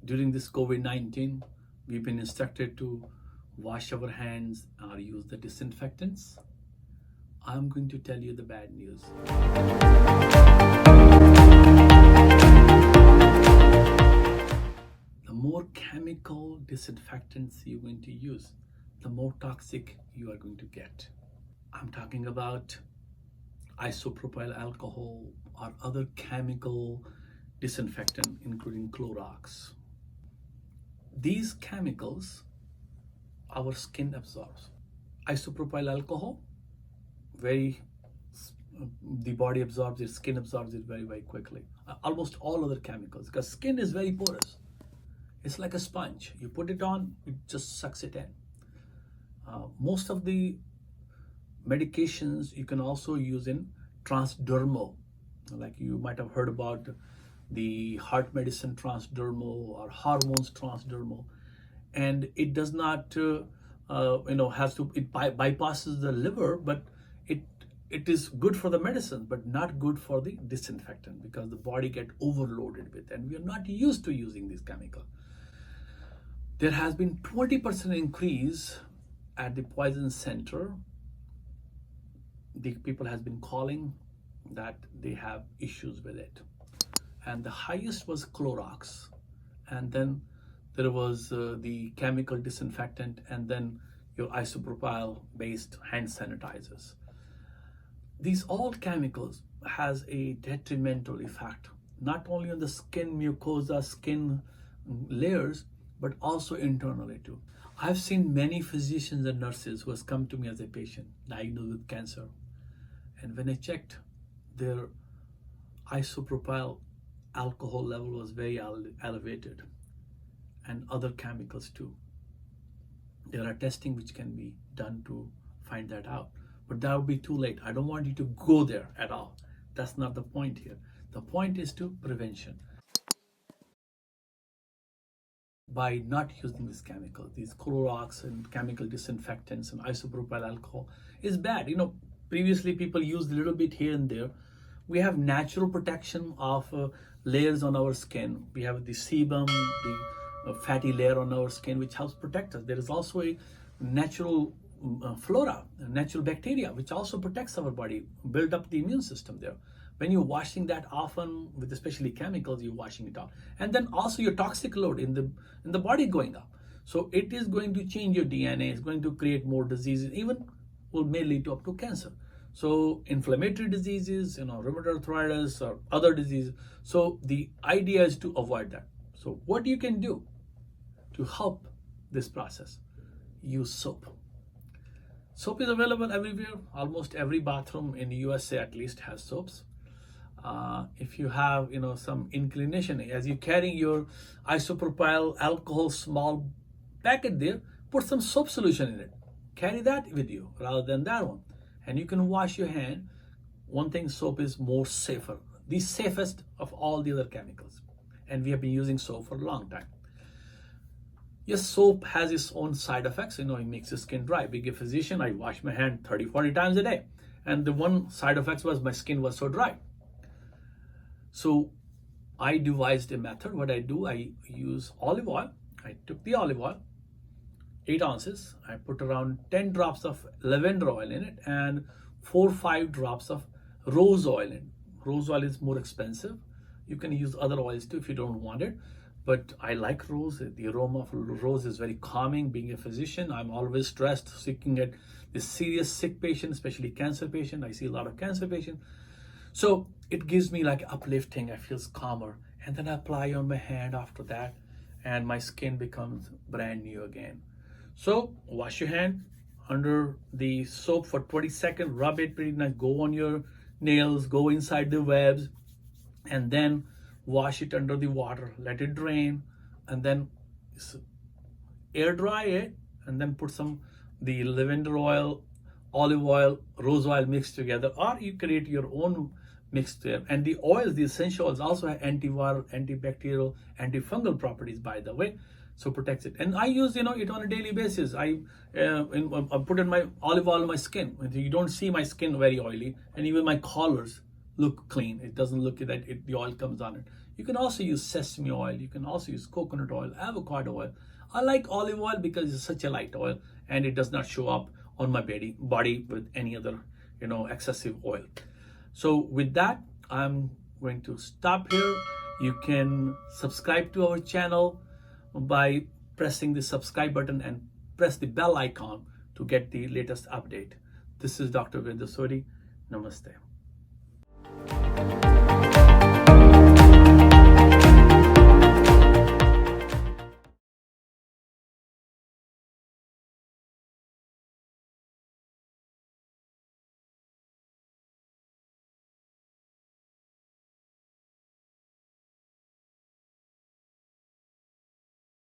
During this COVID-19, we've been instructed to wash our hands or use the disinfectants. I'm going to tell you the bad news. The more chemical disinfectants you're going to use, the more toxic you are going to get. I'm talking about isopropyl alcohol or other chemical disinfectant, including Clorox. These chemicals, our skin absorbs. Isopropyl alcohol, the body absorbs it, skin absorbs it very, very quickly. Almost all other chemicals, because skin is very porous. It's like a sponge. You put it on, it just sucks it in. Most of the medications you can also use in transdermal, like you might have heard about the heart medicine transdermal or hormones transdermal, and it does not it bypasses the liver, but it is good for the medicine, but not good for the disinfectant, because the body get overloaded with, and we are not used to using this chemical. There has been 20% increase at the poison center. The people has been calling that they have issues with it, and the highest was Clorox, and then there was the chemical disinfectant, and then your isopropyl based hand sanitizers. These all chemicals has a detrimental effect, not only on the skin mucosa, skin layers, but also internally too. I've seen many physicians and nurses who has come to me as a patient diagnosed with cancer, and when I checked, their isopropyl alcohol level was very elevated, and other chemicals too. There are testing which can be done to find that out, but that would be too late. I don't want you to go there at all. That's not the point here. The point is to prevention. By not using this chemical, these Clorox and chemical disinfectants and isopropyl alcohol is bad. Previously people used a little bit here and there. We have natural protection of layers on our skin. We have the sebum, the fatty layer on our skin, which helps protect us. There is also a natural flora, natural bacteria, which also protects our body, build up the immune system there. When you're washing that often with especially chemicals, you're washing it out, and then also your toxic load in the body going up. So it is going to change your DNA. It's going to create more diseases, even may lead to up to cancer. So inflammatory diseases, rheumatoid arthritis or other diseases. So the idea is to avoid that. So what you can do to help this process? Use soap. Soap is available everywhere. Almost every bathroom in the USA at least has soaps. If you have some inclination, as you carry your isopropyl alcohol small packet there, put some soap solution in it. Carry that with you rather than that one, and you can wash your hand. One thing, soap is more safer, the safest of all the other chemicals, and we have been using soap for a long time. Yes, soap has its own side effects. It makes the skin dry. Being a physician, I wash my hand 30-40 times a day, and the one side effect was my skin was so dry. So I devised a method. What I do, I use olive oil. I took the olive oil, 8 ounces. I put around 10 drops of lavender oil in it and 4 or 5 drops of rose oil in it. Rose oil is more expensive. You can use other oils too if you don't want it. But I like rose. The aroma of rose is very calming. Being a physician, I'm always stressed, looking at the serious sick patient, especially cancer patient. I see a lot of cancer patients. So it gives me like uplifting. I feel calmer. And then I apply on my hand after that, and my skin becomes brand new again. So wash your hand under the soap for 20 seconds, rub it pretty nice, go on your nails, go inside the webs, and then wash it under the water, let it drain, and then air dry it, and then put the lavender oil, olive oil, rose oil mixed together, or you create your own mix there. And the oils, the essential oils, also have antiviral, antibacterial, antifungal properties, by the way, so protects it. And I use it on a daily basis. I put in my olive oil on my skin. You don't see my skin very oily, and even my collars look clean. It doesn't look that the oil comes on it. You can also use sesame oil. You can also use coconut oil, avocado oil. I like olive oil because it's such a light oil and it does not show up on my body with any other, excessive oil. So with that, I'm going to stop here. You can subscribe to our channel by pressing the subscribe button and press the bell icon to get the latest update. This is Dr. Virender Sodhi. Namaste.